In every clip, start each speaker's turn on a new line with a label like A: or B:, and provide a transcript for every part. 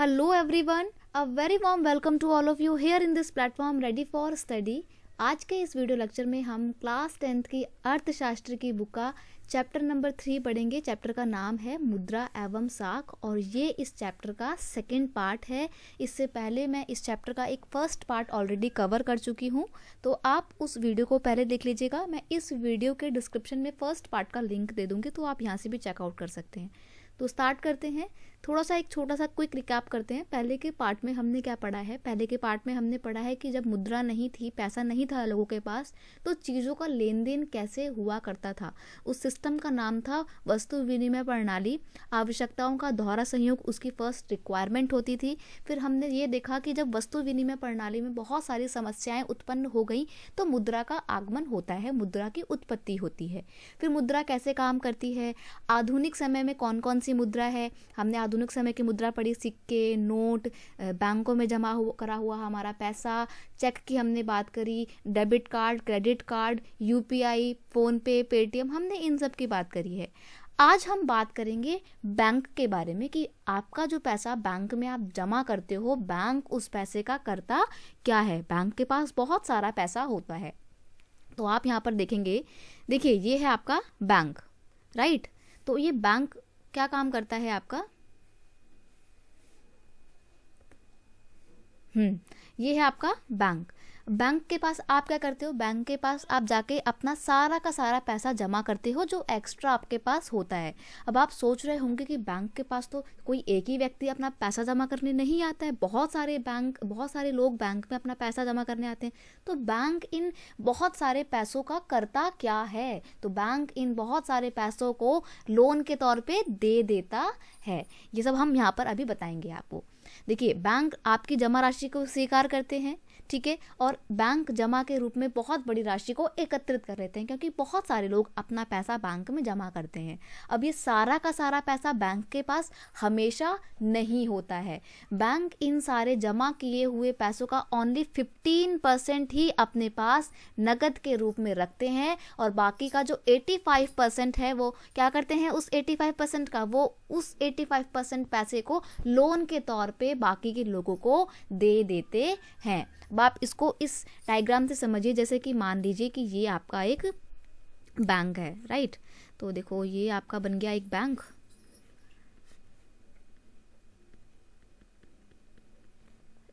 A: Hello everyone, a very warm welcome to all of you here in this platform ready for study। आज के इस video lecture में हम class 10th की अर्थशास्त्र की बुक का चैप्टर नंबर 3 पढ़ेंगे। चैप्टर का नाम है मुद्रा एवं साख और ये इस चैप्टर का सेकंड पार्ट है। इससे पहले मैं इस चैप्टर का एक फर्स्ट पार्ट ऑलरेडी कवर कर चुकी हूँ, तो आप उस वीडियो को पहले देख लीजिएगा। मैं इस वीडियो के डिस्क्रिप्शन में फर्स्ट पार्ट का लिंक दे दूँगी, तो आप यहाँ से भी चेकआउट कर सकते हैं। तो स्टार्ट करते हैं। थोड़ा सा एक छोटा सा क्विक रिकैप करते हैं। पहले के पार्ट में हमने क्या पढ़ा है? पहले के पार्ट में हमने पढ़ा है कि जब मुद्रा नहीं थी, पैसा नहीं था लोगों के पास, तो चीज़ों का लेन देन कैसे हुआ करता था। उस सिस्टम का नाम था वस्तु विनिमय प्रणाली। आवश्यकताओं का दोहरा संयोग उसकी फर्स्ट रिक्वायरमेंट होती थी। फिर हमने ये देखा कि जब वस्तु विनिमय प्रणाली में बहुत सारी समस्याएं उत्पन्न हो गई तो मुद्रा का आगमन होता है, मुद्रा की उत्पत्ति होती है। फिर मुद्रा कैसे काम करती है, आधुनिक समय में कौन कौन सी मुद्रा है। हमने आधुनिक समय की मुद्रा पढ़ी, सिक्के, नोट, बैंकों में जमा करा हुआ हमारा पैसा, चेक की हमने बात करी, debit card, credit card, UPI, phone पे, पेटीएम, हमने इन सब की बात करी है। आज हम बात करेंगे बैंक के बारे में कि आपका जो पैसा बैंक में आप जमा करते हो, बैंक उस पैसे का करता क्या है। बैंक के पास बहुत सारा पैसा होता है, तो आप यहाँ पर देखेंगे, देखिए ये है आपका बैंक, राइट। तो ये बैंक क्या काम करता है आपका, ये है आपका बैंक। बैंक के पास आप क्या करते हो, बैंक के पास आप जाके अपना सारा का सारा पैसा जमा करते हो जो एक्स्ट्रा आपके पास होता है। अब आप सोच रहे होंगे कि बैंक के पास तो कोई एक ही व्यक्ति अपना पैसा जमा करने नहीं आता है, बहुत सारे लोग बैंक में अपना पैसा जमा करने आते हैं। तो बैंक इन बहुत सारे पैसों का करता क्या है, तो बैंक इन बहुत सारे पैसों को लोन के तौर पे दे देता है। ये सब हम यहाँ पर अभी बताएंगे आपको। देखिए, बैंक आपकी जमा राशि को स्वीकार करते हैं, ठीक है, और बैंक जमा के रूप में बहुत बड़ी राशि को एकत्रित कर लेते हैं, क्योंकि बहुत सारे लोग अपना पैसा बैंक में जमा करते हैं। अब ये सारा का सारा पैसा बैंक के पास हमेशा नहीं होता है। बैंक इन सारे जमा किए हुए पैसों का ओनली 15% ही अपने पास नकद के रूप में रखते हैं, और बाकी का जो 85% है वो क्या करते हैं, उस 85% का वो उस 85% पैसे को लोन के तौर पे बाकी के लोगों को दे देते हैं। अब आप इसको इस डायग्राम से समझिए, जैसे कि मान लीजिए कि ये आपका एक बैंक है, राइट। तो देखो ये आपका बन गया एक बैंक।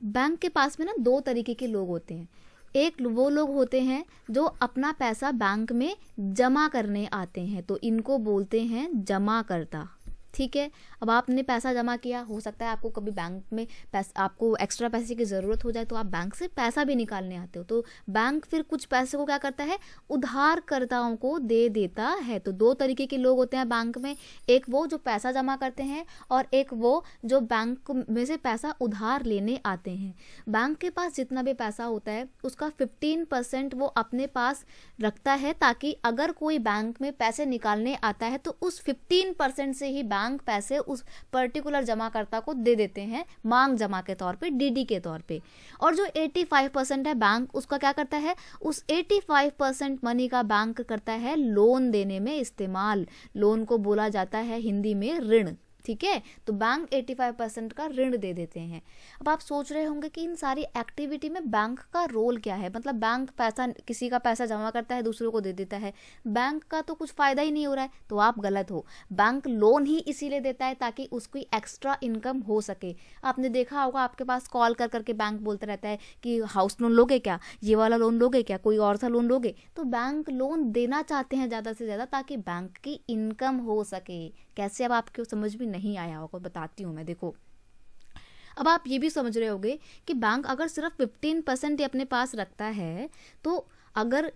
A: बैंक के पास में ना दो तरीके के लोग होते हैं। एक वो लोग होते हैं जो अपना पैसा बैंक में जमा करने आते हैं, तो इनको बोलते हैं जमाकर्ता, ठीक है। अब आपने पैसा जमा किया, हो सकता है आपको कभी बैंक में आपको एक्स्ट्रा पैसे की ज़रूरत हो जाए, तो आप बैंक से पैसा भी निकालने आते हो, तो बैंक फिर कुछ पैसे को क्या करता है, उधारकर्ताओं को दे देता है। तो दो तरीके के लोग होते हैं बैंक में, एक वो जो पैसा जमा करते हैं और एक वो जो बैंक में से पैसा उधार लेने आते हैं। बैंक के पास जितना भी पैसा होता है उसका 15% वो अपने पास रखता है, ताकि अगर कोई बैंक में पैसे निकालने आता है तो उस 15% से ही बैंक पैसे उस पर्टिकुलर जमाकर्ता को दे देते हैं, मांग जमा के तौर पे, डीडी के तौर पे। और जो 85% है बैंक उसका क्या करता है, उस 85% मनी का बैंक करता है लोन देने में इस्तेमाल। लोन को बोला जाता है हिंदी में ऋण, ठीक है। तो बैंक 85% का ऋण दे देते हैं। अब आप सोच रहे होंगे कि इन सारी एक्टिविटी में बैंक का रोल क्या है, मतलब बैंक पैसा, किसी का पैसा जमा करता है दूसरों को दे देता है, बैंक का तो कुछ फायदा ही नहीं हो रहा है। तो आप गलत हो। बैंक लोन ही इसीलिए देता है ताकि उसकी एक्स्ट्रा इनकम हो सके। आपने देखा होगा, आपके पास कॉल कर करके बैंक बोलता रहता है कि हाउस लोन लोगे क्या, ये वाला लोन लोगे क्या, कोई और सा लोन लोगे। तो बैंक लोन देना चाहते हैं ज़्यादा से ज़्यादा, ताकि बैंक की इनकम हो सके। कैसे, अब आपको समझ में नहीं आया होगा, बताती हूँ मैं। देखो, अब आप ये भी समझ रहे होंगे कि बैंक अगर सिर्फ 15% ही अपने पास रखता है, तो अगर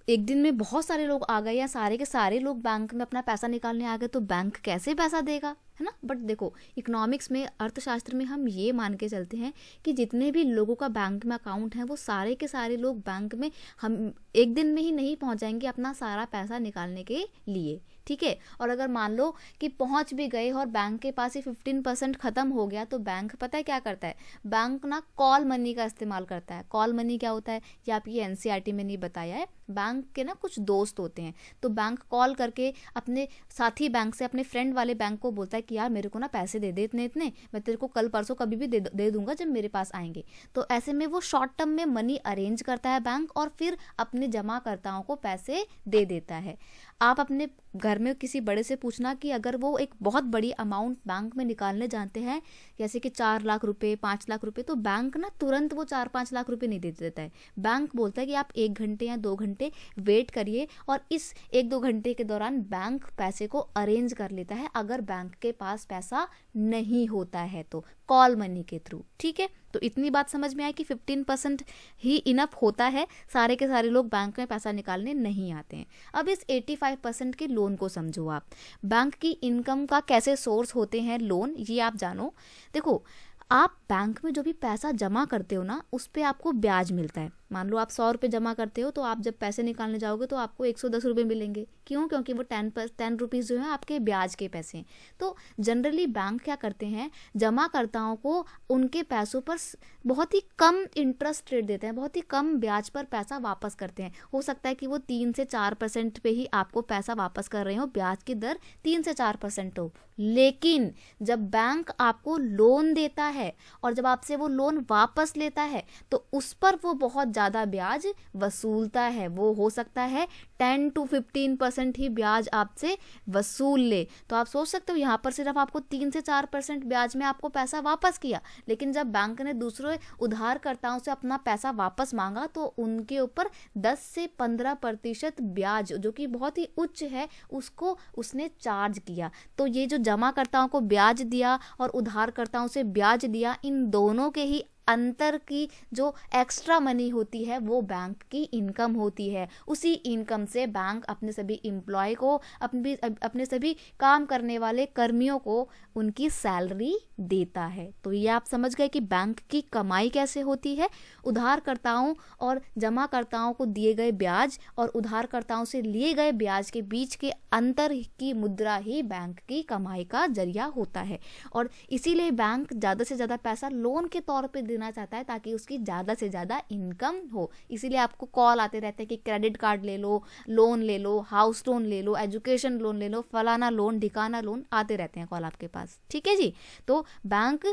A: एक दिन में बहुत सारे लोग आ गए या सारे के सारे लोग बैंक में अपना पैसा निकालने आ गए, तो बैंक कैसे पैसा देगा, है ना। बट देखो, इकोनॉमिक्स में, अर्थशास्त्र में हम ये मान के चलते हैं कि जितने भी लोगों का बैंक में अकाउंट है वो सारे के सारे लोग बैंक में हम एक दिन में ही नहीं पहुंच जाएंगे अपना सारा पैसा निकालने के लिए, ठीक है। और अगर मान लो कि पहुंच भी गए और बैंक के पास ही 15% ख़त्म हो गया, तो बैंक पता है क्या करता है, बैंक ना कॉल मनी का इस्तेमाल करता है। कॉल मनी क्या होता है, ये आपकी एनसीईआरटी में नहीं बताया है, बैंक के ना कुछ दोस्त होते हैं, तो बैंक कॉल करके अपने साथी बैंक से अपने फ्रेंड वाले बैंक को बोलता है कि यार मेरे को ना पैसे दे दे इतने इतने, मैं तेरे को कल परसों कभी भी दे दूंगा जब मेरे पास आएंगे। तो ऐसे में वो शॉर्ट टर्म में मनी अरेंज करता है बैंक और फिर अपने जमाकर्ताओं को पैसे दे देता है। आप अपने घर में किसी बड़े से पूछना कि अगर वो एक बहुत बड़ी अमाउंट बैंक में निकालने जानते हैं, जैसे कि 4 लाख रुपए, 5 लाख रुपए, तो बैंक ना तुरंत वो 4-5 लाख रुपए नहीं दे देता है। बैंक बोलता है कि आप 1 घंटे या 2 घंटे वेट करिए, और इस 1-2 घंटे के दौरान बैंक पैसे को अरेंज कर लेता है, अगर बैंक के पास पैसा नहीं होता है तो कॉल मनी के थ्रू। ठीक है, तो इतनी बात समझ में आए कि 15% ही इनफ होता है, सारे के सारे लोग बैंक में पैसा निकालने नहीं आते हैं। अब इस 85% के लोन को समझो आप। बैंक की इनकम का कैसे सोर्स होते हैं लोन, ये आप जानो। देखो, आप बैंक में जो भी पैसा जमा करते हो ना, उस पर आपको ब्याज मिलता है। मान लो आप 100 रुपये जमा करते हो, तो आप जब पैसे निकालने जाओगे तो आपको 110 रुपये मिलेंगे। क्यों? क्योंकि वो 10 रुपीज़ जो है आपके ब्याज के पैसे हैं। तो जनरली बैंक क्या करते हैं, जमाकर्ताओं को उनके पैसों पर बहुत ही कम इंटरेस्ट रेट देते हैं, बहुत ही कम ब्याज पर पैसा वापस करते हैं। हो सकता है कि वो 3 से 4% पे ही आपको पैसा वापस कर रहे हो, ब्याज की दर 3 से 4% हो। लेकिन जब बैंक आपको लोन देता है और जब आपसे वो लोन वापस लेता है, तो उस पर वो बहुत ज़्यादा ब्याज वसूलता है। वो हो सकता है 10 to 15% ही ब्याज आपसे वसूल ले। तो आप सोच सकते हो, यहाँ पर सिर्फ आपको 3 से 4% ब्याज में आपको पैसा वापस किया, लेकिन जब बैंक ने दूसरे उधारकर्ताओं से अपना पैसा वापस मांगा तो उनके ऊपर 10 से 15% ब्याज, जो कि बहुत ही उच्च है, उसको उसने चार्ज किया। तो ये जो जमाकर्ताओं को ब्याज दिया और उधारकर्ताओं से ब्याज दिया, इन दोनों के ही अंतर की जो एक्स्ट्रा मनी होती है वो बैंक की इनकम होती है। उसी इनकम से बैंक अपने सभी एम्प्लॉय को, अपने सभी काम करने वाले कर्मियों को उनकी सैलरी देता है। तो ये आप समझ गए कि बैंक की कमाई कैसे होती है। उधारकर्ताओं और जमाकर्ताओं को दिए गए ब्याज और उधारकर्ताओं से लिए गए ब्याज के बीच के अंतर की मुद्रा ही बैंक की कमाई का जरिया होता है। और इसीलिए बैंक ज़्यादा से ज़्यादा पैसा लोन के तौर पे देना चाहता है, ताकि उसकी ज़्यादा से ज़्यादा इनकम हो। इसीलिए आपको कॉल आते रहते हैं कि क्रेडिट कार्ड ले लो, लोन ले लो, हाउस लोन ले लो, एजुकेशन लोन ले लो, फलाना लोन, ढिकाना लोन, आते रहते हैं कॉल आपके पास। ठीक है जी। तो बैंक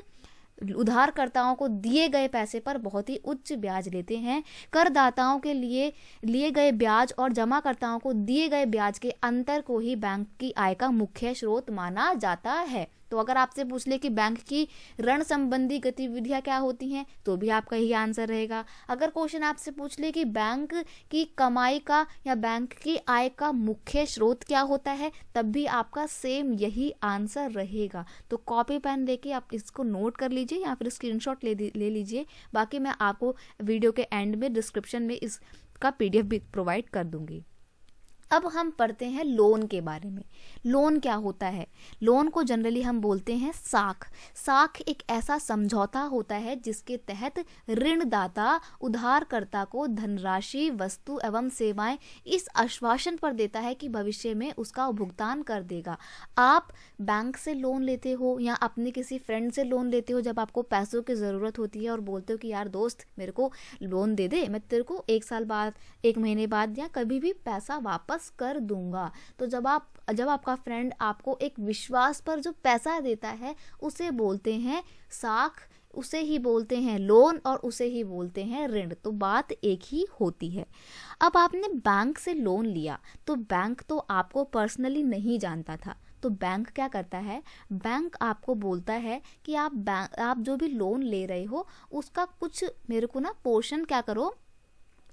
A: उधारकर्ताओं को दिए गए पैसे पर बहुत ही उच्च ब्याज लेते हैं। करदाताओं के लिए गए ब्याज और जमाकर्ताओं को दिए गए ब्याज के अंतर को ही बैंक की आय का मुख्य स्रोत माना जाता है। तो अगर आपसे पूछ ले कि बैंक की ऋण संबंधी गतिविधियां क्या होती हैं, तो भी आपका यही आंसर रहेगा। अगर क्वेश्चन आपसे पूछ ले कि बैंक की कमाई का या बैंक की आय का मुख्य स्रोत क्या होता है, तब भी आपका सेम यही आंसर रहेगा। तो कॉपी पेन लेके आप इसको नोट कर लीजिए या फिर स्क्रीनशॉट ले लीजिए। बाकी मैं आपको वीडियो के एंड में डिस्क्रिप्शन में इसका PDF भी प्रोवाइड कर दूंगी। अब हम पढ़ते हैं लोन के बारे में। लोन क्या होता है? लोन को जनरली हम बोलते हैं साख। साख एक ऐसा समझौता होता है जिसके तहत ऋणदाता उधारकर्ता को धनराशि, वस्तु एवं सेवाएं इस आश्वासन पर देता है कि भविष्य में उसका भुगतान कर देगा। आप बैंक से लोन लेते हो या अपने किसी फ्रेंड से लोन लेते हो जब आपको पैसों की ज़रूरत होती है, और बोलते हो कि यार दोस्त मेरे को लोन दे दे, मैं तेरे को 1 साल बाद, 1 महीने बाद या कभी भी पैसा वापस कर दूंगा। तो जब आपका फ्रेंड आपको एक विश्वास पर जो पैसा देता है, उसे बोलते हैं साख, उसे ही बोलते हैं लोन और उसे ही बोलते हैं ऋण। तो बात एक ही होती है। अब आपने बैंक से लोन लिया, तो बैंक तो आपको पर्सनली नहीं जानता था। तो बैंक क्या करता है, बैंक आपको बोलता है कि आप जो भी लोन ले रहे हो उसका कुछ मेरे को ना पोर्शन क्या करो,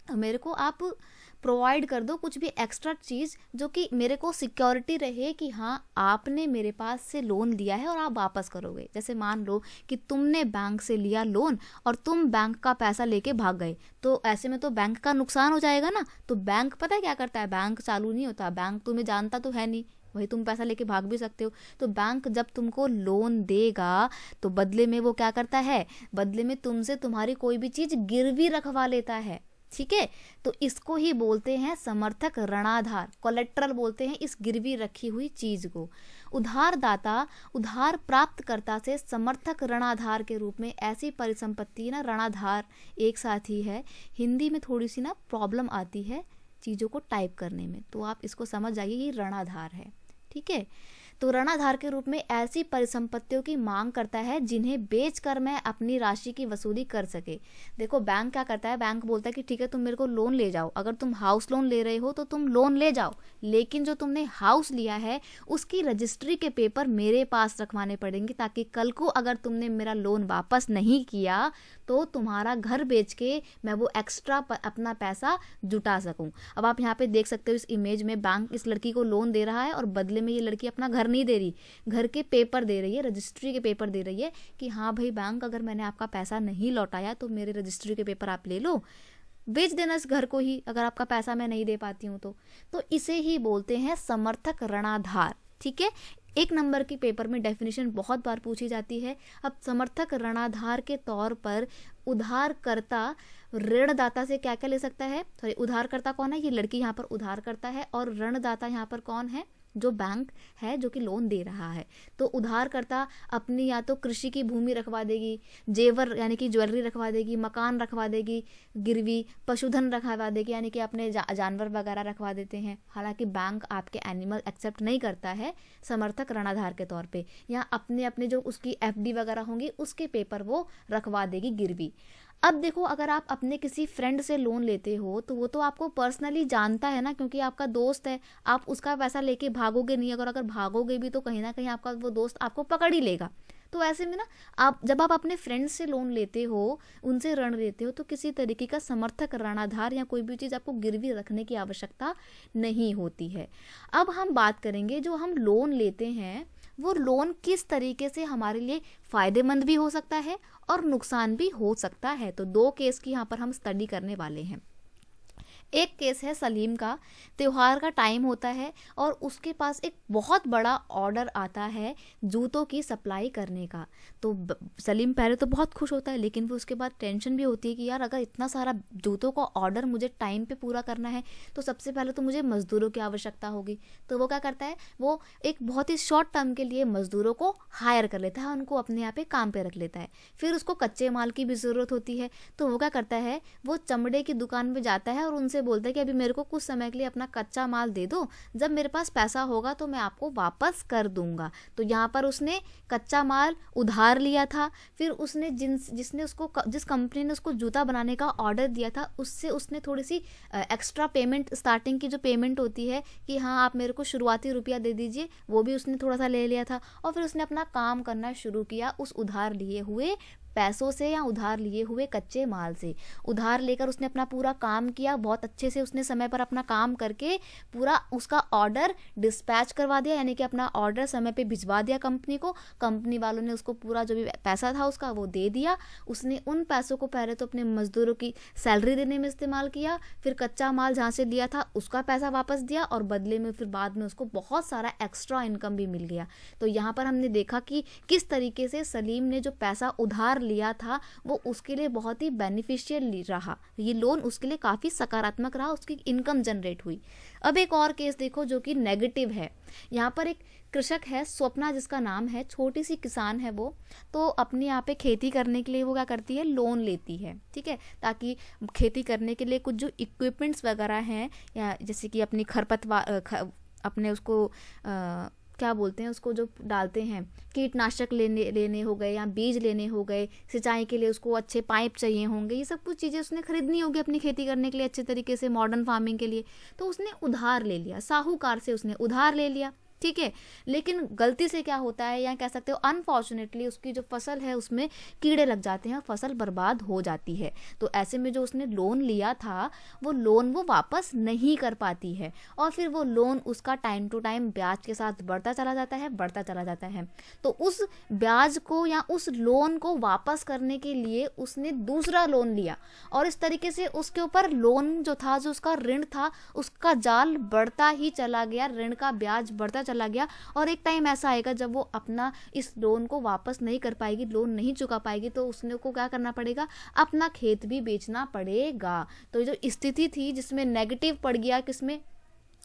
A: मेरे को आप प्रोवाइड कर दो कुछ भी एक्स्ट्रा चीज़, जो कि मेरे को सिक्योरिटी रहे कि हाँ आपने मेरे पास से लोन लिया है और आप वापस करोगे। जैसे मान लो कि तुमने बैंक से लिया लोन और तुम बैंक का पैसा लेके भाग गए, तो ऐसे में तो बैंक का नुकसान हो जाएगा ना। तो बैंक पता है क्या करता है, बैंक चालू नहीं होता, बैंक तुम्हें जानता तो है नहीं, वही तुम पैसा लेके भाग भी सकते हो। तो बैंक जब तुमको लोन देगा तो बदले में वो क्या करता है, बदले में तुमसे तुम्हारी कोई भी चीज़ गिरवी रखवा लेता है। ठीक है, तो इसको ही बोलते हैं समर्थक ऋणाधार, कोलेट्रल बोलते हैं इस गिरवी रखी हुई चीज को। उधारदाता उधार प्राप्तकर्ता से समर्थक ऋणाधार के रूप में ऐसी परिसंपत्ति ना, ऋणाधार एक साथ ही है। हिंदी में थोड़ी सी ना प्रॉब्लम आती है, चीज़ों को टाइप करने में। तो आप इसको समझ जाइए, ये ऋणाधार है, ठीक है। तो ऋणाधार के रूप में ऐसी परिसंपत्तियों की मांग करता है जिन्हें बेचकर मैं अपनी राशि की वसूली कर सके। देखो बैंक क्या करता है, बैंक बोलता है कि ठीक है तुम मेरे को लोन ले जाओ, अगर तुम हाउस लोन ले रहे हो तो तुम लोन ले जाओ, लेकिन जो तुमने हाउस लिया है उसकी रजिस्ट्री के पेपर मेरे पास रखवाने पड़ेंगे, ताकि कल को अगर तुमने मेरा लोन वापस नहीं किया तो तुम्हारा घर बेच के मैं वो एक्स्ट्रा अपना पैसा जुटा सकूं। अब आप यहाँ पे देख सकते हो इस इमेज में बैंक इस लड़की को लोन दे रहा है और बदले में ये लड़की अपना घर नहीं दे रही, घर के पेपर दे रही है, रजिस्ट्री के पेपर दे रही है कि हाँ भाई बैंक, अगर मैंने आपका पैसा नहीं लौटाया तो मेरे रजिस्ट्री के पेपर आप ले लो, बेच देना इस घर को ही, अगर आपका पैसा मैं नहीं दे पाती हूँ तो इसे ही बोलते हैं समर्थक ऋणाधार, ठीक है। एक नंबर की पेपर में डेफिनेशन बहुत बार पूछी जाती है। अब समर्थक ऋणाधार के तौर पर उधारकर्ता ऋणदाता से क्या क्या ले सकता है, सॉरी उधारकर्ता कौन है, ये लड़की यहाँ पर उधारकर्ता है, और ऋणदाता यहाँ पर कौन है, जो बैंक है जो कि लोन दे रहा है। तो उधारकर्ता अपनी या तो कृषि की भूमि रखवा देगी, जेवर यानी कि ज्वेलरी रखवा देगी, मकान रखवा देगी गिरवी, पशुधन रखवा देगी यानी कि अपने जानवर वगैरह रखवा देते हैं। हालांकि बैंक आपके एनिमल एक्सेप्ट नहीं करता है समर्थक ऋणाधार के तौर पे, या अपने अपने जो उसकी एफडी वगैरह होंगी उसके पेपर वो रखवा देगी गिरवी। अब देखो, अगर आप अपने किसी फ्रेंड से लोन लेते हो तो वो तो आपको पर्सनली जानता है ना, क्योंकि आपका दोस्त है, आप उसका पैसा लेके भागोगे नहीं, अगर भागोगे भी तो कहीं ना कहीं आपका वो दोस्त आपको पकड़ ही लेगा। तो ऐसे में ना आप जब आप अपने फ्रेंड से लोन लेते हो, उनसे ऋण लेते हो, तो किसी तरीके का समर्थक ऋणाधार या कोई भी चीज़ आपको गिरवी रखने की आवश्यकता नहीं होती है। अब हम बात करेंगे जो हम लोन लेते हैं वो लोन किस तरीके से हमारे लिए फ़ायदेमंद भी हो सकता है और नुकसान भी हो सकता है। तो दो केस की यहाँ पर हम स्टडी करने वाले हैं। एक केस है सलीम का, त्योहार का टाइम होता है और उसके पास एक बहुत बड़ा ऑर्डर आता है जूतों की सप्लाई करने का। तो सलीम पहले तो बहुत खुश होता है, लेकिन वो उसके बाद टेंशन भी होती है कि यार अगर इतना सारा जूतों का ऑर्डर मुझे टाइम पे पूरा करना है तो सबसे पहले तो मुझे मज़दूरों की आवश्यकता होगी। तो वो क्या करता है, वो एक बहुत ही शॉर्ट टर्म के लिए मज़दूरों को हायर कर लेता है, उनको अपने यहाँ पे काम पे रख लेता है। फिर उसको कच्चे माल की भी ज़रूरत होती है, तो वो क्या करता है, वो चमड़े की दुकान पे जाता है और उनसे बोलता है कि अभी मेरे को कुछ समय के लिए अपना कच्चा माल दे दो, जब मेरे पास पैसा होगा तो मैं आपको वापस कर दूंगा। तो यहाँ पर उसने कच्चा माल उधार लिया था, फिर उसने जिस कंपनी ने उसको जूता बनाने का ऑर्डर दिया था उससे उसने थोड़ी सी एक्स्ट्रा पेमेंट, स्टार्टिंग की जो पेमेंट होती है कि हाँ आप मेरे को शुरुआती रुपया दे दीजिए, वो भी उसने थोड़ा सा ले लिया था। और फिर उसने अपना काम करना शुरू किया उस उधार लिए हुए पैसों से या उधार लिए हुए कच्चे माल से। उधार लेकर उसने अपना पूरा काम किया, बहुत अच्छे से उसने समय पर अपना काम करके पूरा उसका ऑर्डर डिस्पैच करवा दिया, यानी कि अपना ऑर्डर समय पे भिजवा दिया कंपनी को। कंपनी वालों ने उसको पूरा जो भी पैसा था उसका वो दे दिया। उसने उन पैसों को पहले तो अपने मजदूरों की सैलरी देने में इस्तेमाल किया, फिर कच्चा माल जहाँ से लिया था उसका पैसा वापस दिया, और बदले में फिर बाद में उसको बहुत सारा एक्स्ट्रा इनकम भी मिल गया। तो यहाँ पर हमने देखा कि किस तरीके से सलीम ने जो पैसा उधार लिया था वो उसके लिए बहुत ही बेनिफिशियल रहा, ये लोन उसके लिए काफ़ी सकारात्मक रहा, उसकी इनकम जनरेट हुई। अब एक और केस देखो जो कि नेगेटिव है। यहाँ पर एक कृषक है स्वप्ना जिसका नाम है, छोटी सी किसान है वो, तो अपने यहाँ पे खेती करने के लिए वो क्या करती है, लोन लेती है, ठीक है, ताकि खेती करने के लिए कुछ जो इक्विपमेंट्स वगैरह हैं, या जैसे कि अपनी अपने उसको क्या बोलते हैं उसको जो डालते हैं, कीटनाशक लेने हो गए या बीज लेने हो गए, सिंचाई के लिए उसको अच्छे पाइप चाहिए होंगे, ये सब कुछ चीज़ें उसने खरीदनी होगी अपनी खेती करने के लिए अच्छे तरीके से, मॉडर्न फार्मिंग के लिए। तो उसने उधार ले लिया, साहूकार से उसने उधार ले लिया, ठीक है। लेकिन गलती से क्या होता है, या कह सकते हो अनफॉर्चुनेटली उसकी जो फसल है उसमें कीड़े लग जाते हैं, फसल बर्बाद हो जाती है। तो ऐसे में जो उसने लोन लिया था वो लोन वो वापस नहीं कर पाती है, और फिर वो लोन उसका टाइम टू टाइम ब्याज के साथ बढ़ता चला जाता है। तो उस ब्याज को या उस लोन को वापस करने के लिए उसने दूसरा लोन लिया, और इस तरीके से उसके ऊपर लोन जो था, जो उसका ऋण था, उसका जाल बढ़ता ही चला गया, ऋण का ब्याज बढ़ता चला गया। और एक टाइम ऐसा आएगा जब वो अपना इस लोन को वापस नहीं कर पाएगी, लोन नहीं चुका पाएगी, तो उसने को क्या करना पड़ेगा, अपना खेत भी बेचना पड़ेगा। तो जो स्थिति थी जिसमें नेगेटिव पड़ गया, किसमें,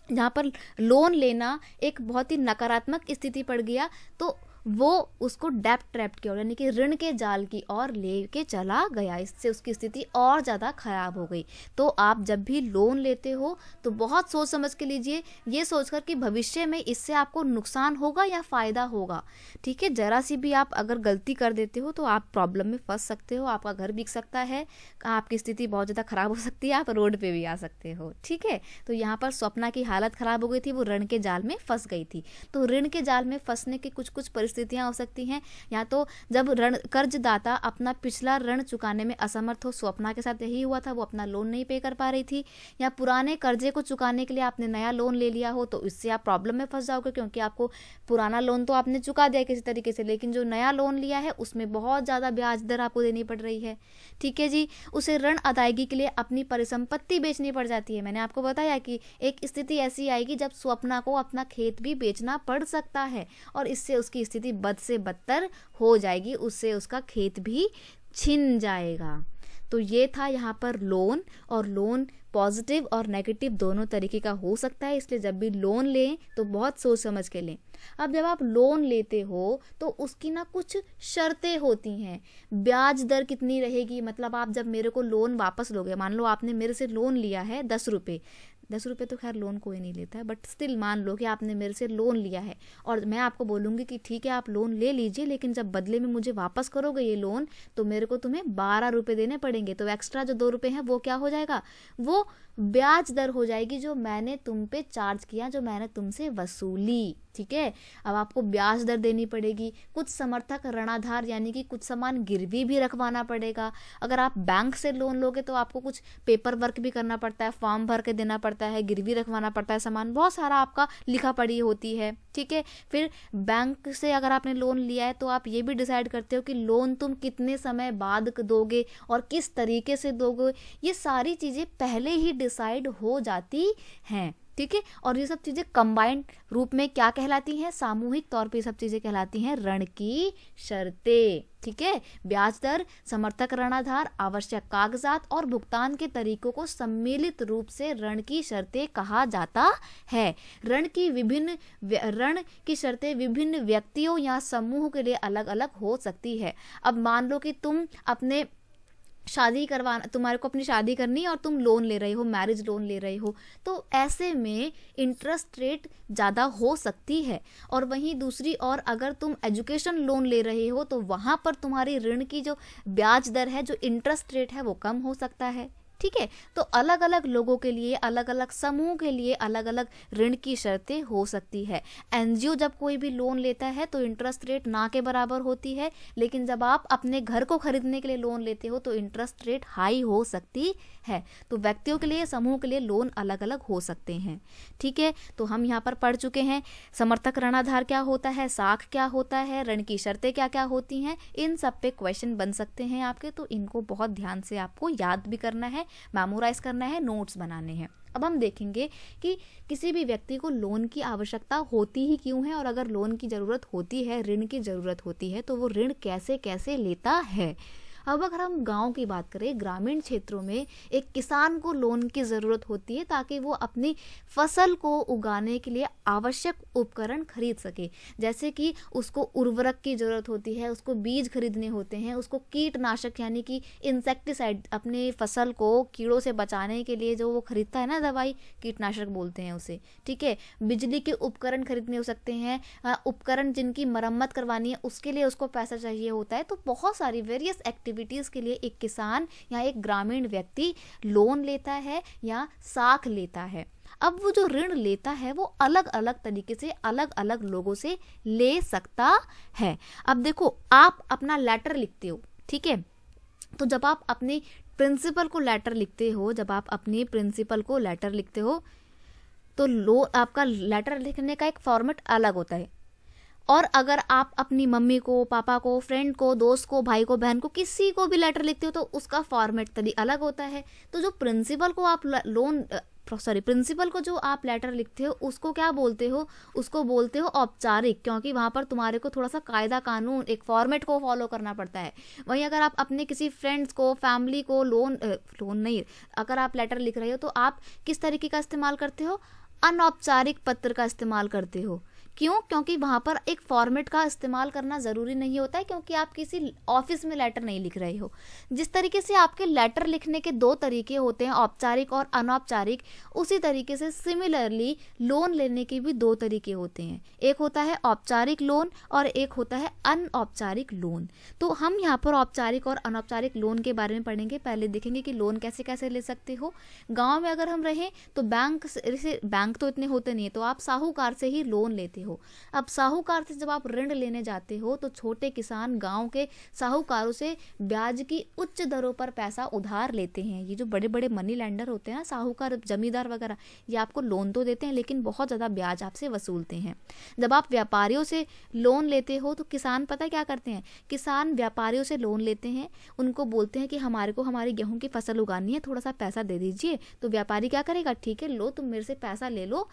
A: जहाँ पर लोन लेना एक बहुत ही नकारात्मक स्थिति पड़ गया, तो वो उसको डेब्ट ट्रैप की ओर यानी कि ऋण के जाल की ओर लेके चला गया। इससे उसकी स्थिति और ज़्यादा खराब हो गई। तो आप जब भी लोन लेते हो तो बहुत सोच समझ के लीजिए, ये सोचकर कि भविष्य में इससे आपको नुकसान होगा या फ़ायदा होगा। ठीक है, ज़रा सी भी आप अगर गलती कर देते हो तो आप प्रॉब्लम में फंस सकते हो, आपका घर बिक सकता है, आपकी स्थिति बहुत ज़्यादा खराब हो सकती है, आप रोड पे भी आ सकते हो। ठीक है, तो यहाँ पर स्वप्ना की हालत खराब हो गई थी, वो ऋण के जाल में फंस गई थी। तो ऋण के जाल में फंसने की कुछ कुछ परिस्थितियाँ हो सकती हैं। या तो जब ऋण कर्जदाता अपना पिछला ऋण चुकाने में असमर्थ हो, स्वप्ना के साथ यही हुआ था, वो अपना लोन नहीं पे कर पा रही थी। या पुराने कर्जे को चुकाने के लिए आपने नया लोन ले लिया हो तो इससे आप प्रॉब्लम में फंस जाओगे, क्योंकि आपको पुराना लोन तो आपने चुका दिया किसी तरीके से, लेकिन जो नया लोन लिया है उसमें बहुत ज़्यादा ब्याज दर आपको देनी पड़ रही है। ठीक है जी, उसे ऋण अदायगी के लिए अपनी परिसंपत्ति बेचनी पड़ जाती है। मैंने आपको बताया कि एक स्थिति ऐसी आएगी जब स्वप्ना को अपना खेत भी बेचना पड़ सकता है और इससे उसकी स्थिति बद से बदतर हो जाएगी, उससे उसका खेत भी छिन जाएगा। तो ये था यहाँ पर लोन, और लोन पॉजिटिव और नेगेटिव दोनों तरीके का हो सकता है, इसलिए जब भी लोन लें तो बहुत सोच समझ के लें। अब जब आप लोन लेते हो तो उसकी ना कुछ शर्तें होती हैं। ब्याज दर कितनी रहेगी, मतलब आप जब मेरे को लोन वापस लोगे, मान लो आपने मेरे से लोन लिया है 10 रुपये, 10 रुपये तो खैर लोन कोई नहीं लेता है, बट स्टिल मान लो कि आपने मेरे से लोन लिया है और मैं आपको बोलूँगी कि ठीक है आप लोन ले लीजिए, लेकिन जब बदले में मुझे वापस करोगे ये लोन तो मेरे को तुम्हें 12 रुपये देने पड़ेंगे। तो एक्स्ट्रा जो 2 रुपये हैं वो क्या हो जाएगा, वो ब्याज दर हो जाएगी जो मैंने तुम पे चार्ज किया, जो मैंने तुमसे वसूली। ठीक है, अब आपको ब्याज दर देनी पड़ेगी, कुछ समर्थक ऋणाधार यानी कि कुछ सामान गिरवी भी रखवाना पड़ेगा। अगर आप बैंक से लोन लोगे तो आपको कुछ पेपर वर्क भी करना पड़ता है, फॉर्म भर के देना पड़ता है, गिरवी रखवाना पड़ता है, सामान बहुत सारा आपका लिखा पड़ी होती है। ठीक है, फिर बैंक से अगर आपने लोन लिया है तो आप ये भी डिसाइड करते हो कि लोन तुम कितने समय बाद दोगे और किस तरीके से दोगे, ये सारी चीज़ें पहले ही डिसाइड हो जाती हैं। ठीक है, और ये सब चीज़ें कंबाइंड रूप में क्या कहलाती हैं, सामूहिक तौर पे ये सब चीज़ें कहलाती हैं ऋण की शर्तें। ठीक है, ब्याज दर, समर्थक ऋणाधार, आवश्यक कागजात और भुगतान के तरीकों को सम्मिलित रूप से ऋण की शर्तें कहा जाता है। ऋण की शर्तें विभिन्न व्यक्तियों या समूह के लिए अलग अलग हो सकती है। अब मान लो कि तुम अपने तुम्हारे को अपनी शादी करनी है और तुम लोन ले रहे हो, मैरिज लोन ले रहे हो, तो ऐसे में इंटरेस्ट रेट ज़्यादा हो सकती है। और वहीं दूसरी ओर अगर तुम एजुकेशन लोन ले रहे हो तो वहाँ पर तुम्हारी ऋण की जो ब्याज दर है, जो इंटरेस्ट रेट है, वो कम हो सकता है। ठीक है, तो अलग अलग लोगों के लिए, अलग अलग समूह के लिए अलग अलग ऋण की शर्तें हो सकती है। एनजीओ जब कोई भी लोन लेता है तो इंटरेस्ट रेट ना के बराबर होती है, लेकिन जब आप अपने घर को खरीदने के लिए लोन लेते हो तो इंटरेस्ट रेट हाई हो सकती है। तो व्यक्तियों के लिए, समूह के लिए लोन अलग अलग हो सकते हैं। ठीक है, तो हम यहाँ पर पढ़ चुके हैं समर्थक ऋणाधार क्या होता है, साख क्या होता है, ऋण की शर्तें क्या क्या होती हैं। इन सब पे क्वेश्चन बन सकते हैं आपके, तो इनको बहुत ध्यान से आपको याद भी करना है, मेमोराइज करना है, नोट्स बनाने हैं। अब हम देखेंगे कि किसी भी व्यक्ति को लोन की आवश्यकता होती ही क्यों है, और अगर लोन की ज़रूरत होती है, ऋण की ज़रूरत होती है, तो वो ऋण कैसे कैसे लेता है। अब अगर हम गांव की बात करें, ग्रामीण क्षेत्रों में एक किसान को लोन की ज़रूरत होती है ताकि वो अपनी फसल को उगाने के लिए आवश्यक उपकरण खरीद सके। जैसे कि उसको उर्वरक की ज़रूरत होती है, उसको बीज खरीदने होते हैं, उसको कीटनाशक यानी कि इंसेक्टिसाइड, अपने फसल को कीड़ों से बचाने के लिए जो वो खरीदता है ना दवाई, कीटनाशक बोलते हैं उसे। ठीक है, बिजली के उपकरण खरीदने हो सकते हैं, उपकरण जिनकी मरम्मत करवानी है उसके लिए उसको पैसा चाहिए होता है। तो बहुत सारी वेरियस एक्टिविटीज़ के लिए एक किसान या एक ग्रामीण व्यक्ति लोन लेता है या साख लेता है। अब वो जो ऋण लेता है वो अलग अलग तरीके से अलग अलग लोगों से ले सकता है। अब देखो, आप अपना लेटर लिखते हो, ठीक है, तो जब आप अपने प्रिंसिपल को लेटर लिखते हो तो आपका लेटर लिखने का एक फॉर्मेट अलग होता है। और अगर आप अपनी मम्मी को, पापा को, फ्रेंड को, दोस्त को, भाई को, बहन को, किसी को भी लेटर लिखते हो तो उसका फॉर्मेट अलग होता है। तो जो प्रिंसिपल को जो आप लेटर लिखते हो उसको क्या बोलते हो, उसको बोलते हो औपचारिक, क्योंकि वहाँ पर तुम्हारे को थोड़ा सा कायदा कानून, एक फॉर्मेट को फॉलो करना पड़ता है। वहीं अगर आप अपने किसी फ्रेंड्स को, फैमिली को अगर आप लेटर लिख रहे हो तो आप किस तरीके का इस्तेमाल करते हो, अनौपचारिक पत्र का इस्तेमाल करते हो, क्यों? क्योंकि वहाँ पर एक फॉर्मेट का इस्तेमाल करना ज़रूरी नहीं होता है, क्योंकि आप किसी ऑफिस में लेटर नहीं लिख रहे हो। जिस तरीके से आपके लेटर लिखने के 2 तरीके होते हैं, औपचारिक और अनौपचारिक, उसी तरीके से सिमिलरली लोन लेने के भी 2 तरीके होते हैं। एक होता है औपचारिक लोन और एक होता है अनौपचारिक लोन। तो हम यहाँ पर औपचारिक और अनौपचारिक लोन के बारे में पढ़ेंगे। पहले देखेंगे कि लोन कैसे कैसे ले सकते हो। गाँव में अगर हम रहें तो बैंक तो इतने होते नहीं है, तो आप साहूकार से ही लोन लेते हो। अब साहूकार से जब आप ऋण लेने जाते हो तो छोटे किसान गांव के साहूकारों से ब्याज की उच्च दरों पर पैसा उधार लेते हैं। ये जो बड़े बड़े मनी लैंडर होते हैं ना, साहूकार, जमींदार वगैरह, ये आपको लोन तो देते हैं लेकिन बहुत ज़्यादा ब्याज आपसे वसूलते हैं। जब आप व्यापारियों से लोन लेते हो तो किसान पता क्या करते हैं, किसान व्यापारियों से लोन लेते हैं, उनको बोलते हैं कि हमारे को हमारी गेहूं की फसल उगानी है, थोड़ा सा पैसा दे दीजिए। तो व्यापारी क्या करेगा, ठीक है लो, तुम मेरे से पैसा ले लो,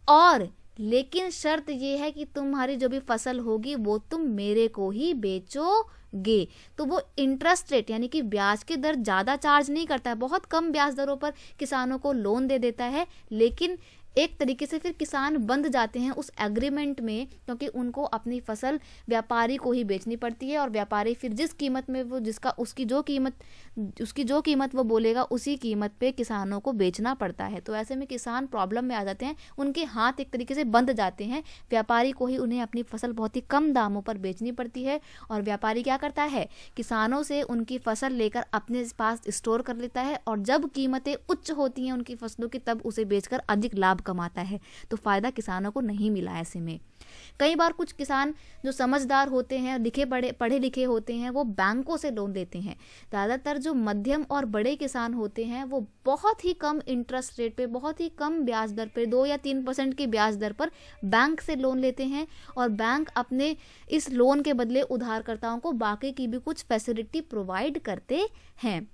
A: और लेकिन शर्त ये है कि तुम्हारी जो भी फसल होगी वो तुम मेरे को ही बेचोगे। तो वो इंटरेस्ट रेट यानी कि ब्याज की दर ज़्यादा चार्ज नहीं करता है, बहुत कम ब्याज दरों पर किसानों को लोन दे देता है। लेकिन एक तरीके से फिर किसान बंध जाते हैं उस एग्रीमेंट में, क्योंकि उनको अपनी फसल व्यापारी को ही बेचनी पड़ती है, और व्यापारी फिर जिस कीमत में वो उसकी जो कीमत वो बोलेगा उसी कीमत पे किसानों को बेचना पड़ता है। तो ऐसे में किसान प्रॉब्लम में आ जाते हैं, उनके हाथ एक तरीके से बंध जाते हैं, व्यापारी को ही उन्हें अपनी फसल बहुत ही कम दामों पर बेचनी पड़ती है। और व्यापारी क्या करता है, किसानों से उनकी फसल लेकर अपने पास स्टोर कर लेता है, और जब कीमतें उच्च होती हैं उनकी फसलों की तब उसे बेचकर अधिक लाभ कमाता है। तो फायदा किसानों को नहीं मिला। ऐसे में कई बार कुछ किसान जो समझदार होते हैं, पढ़े लिखे होते हैं, वो बैंकों से लोन लेते हैं। ज़्यादातर जो मध्यम और बड़े किसान होते हैं वो बहुत ही कम इंटरेस्ट रेट पे, बहुत ही कम ब्याज दर पे, 2 या 3% की ब्याज दर पर बैंक से लोन लेते हैं, और बैंक अपने इस लोन के बदले उधारकर्ताओं को बाकी की भी कुछ फैसिलिटी प्रोवाइड करते हैं।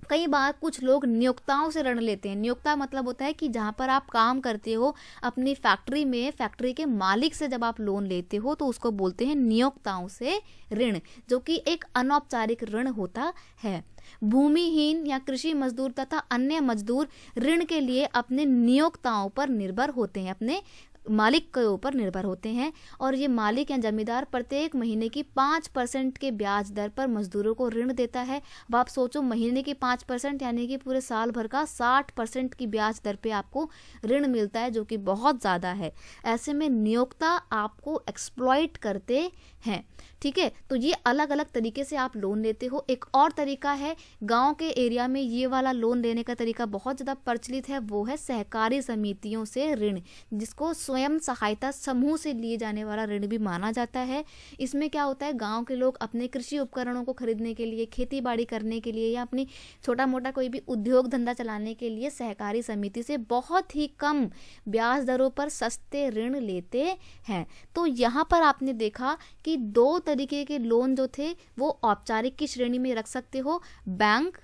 A: कई बार कुछ लोग नियोक्ताओं से ऋण लेते हैं। नियोक्ता मतलब होता है कि जहाँ पर आप काम करते हो अपनी फैक्ट्री में, फैक्ट्री के मालिक से जब आप लोन लेते हो तो उसको बोलते हैं नियोक्ताओं से ऋण, जो कि एक अनौपचारिक ऋण होता है। भूमिहीन या कृषि मजदूर तथा अन्य मजदूर ऋण के लिए अपने नियोक्ताओं पर निर्भर होते हैं, अपने मालिक के ऊपर निर्भर होते हैं, और ये मालिक या जमींदार प्रत्येक महीने की 5% के ब्याज दर पर मजदूरों को ऋण देता है। अब आप सोचो, महीने की 5% यानी कि पूरे साल भर का 60% की ब्याज दर पे आपको ऋण मिलता है, जो कि बहुत ज़्यादा है। ऐसे में नियोक्ता आपको एक्सप्लॉइट करते हैं। ठीक है, तो ये अलग अलग तरीके से आप लोन लेते हो। एक और तरीका है, गांव के एरिया में ये वाला लोन लेने का तरीका बहुत ज़्यादा प्रचलित है, वो है सहकारी समितियों से ऋण, जिसको स्वयं सहायता समूह से लिए जाने वाला ऋण भी माना जाता है। इसमें क्या होता है, गांव के लोग अपने कृषि उपकरणों को खरीदने के लिए, खेती बाड़ी करने के लिए, या अपनी छोटा मोटा कोई भी उद्योग धंधा चलाने के लिए सहकारी समिति से बहुत ही कम ब्याज दरों पर सस्ते ऋण लेते हैं। तो यहाँ पर आपने देखा कि 2 तरीके के लोन जो थे वो औपचारिक की श्रेणी में रख सकते हो, बैंक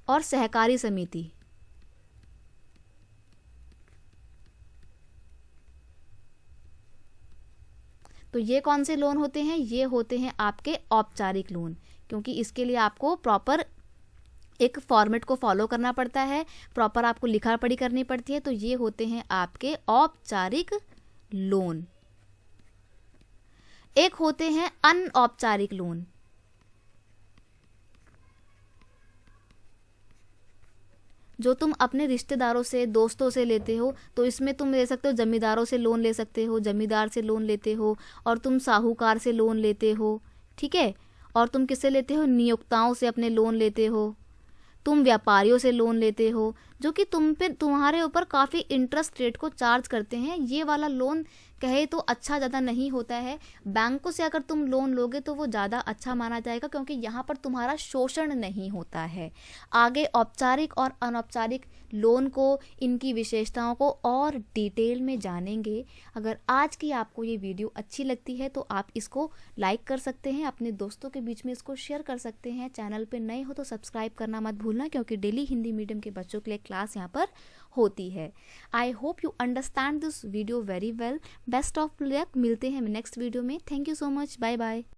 A: और सहकारी समिति। तो ये कौन से लोन होते हैं, ये होते हैं आपके औपचारिक लोन, क्योंकि इसके लिए आपको प्रॉपर एक फॉर्मेट को फॉलो करना पड़ता है, प्रॉपर आपको लिखा पढ़ी करनी पड़ती है। तो ये होते हैं आपके औपचारिक लोन। एक होते हैं अनौपचारिक लोन, जो तुम अपने रिश्तेदारों से, दोस्तों से लेते हो। तो इसमें तुम ले सकते हो, जमींदारों से लोन ले सकते हो, जमींदार से लोन लेते हो, और तुम साहूकार से लोन लेते हो। ठीक है, और तुम किससे लेते हो, नियोक्ताओं से अपने लोन लेते हो, तुम व्यापारियों से लोन लेते हो, जो कि तुम्हारे ऊपर काफ़ी इंटरेस्ट रेट को चार्ज करते हैं। ये वाला लोन कहे तो अच्छा ज़्यादा नहीं होता है। बैंकों से अगर तुम लोन लोगे तो वो ज़्यादा अच्छा माना जाएगा, क्योंकि यहाँ पर तुम्हारा शोषण नहीं होता है। आगे औपचारिक और अनौपचारिक लोन को, इनकी विशेषताओं को और डिटेल में जानेंगे। अगर आज की आपको ये वीडियो अच्छी लगती है तो आप इसको लाइक कर सकते हैं, अपने दोस्तों के बीच में इसको शेयर कर सकते हैं। चैनल पे नए हो तो सब्सक्राइब करना मत भूलना, क्योंकि डेली हिंदी मीडियम के बच्चों के लिए क्लास यहाँ पर होती है। I hope you understand this video very well. Best of luck, मिलते हैं नेक्स्ट वीडियो में। Thank you so much, bye bye.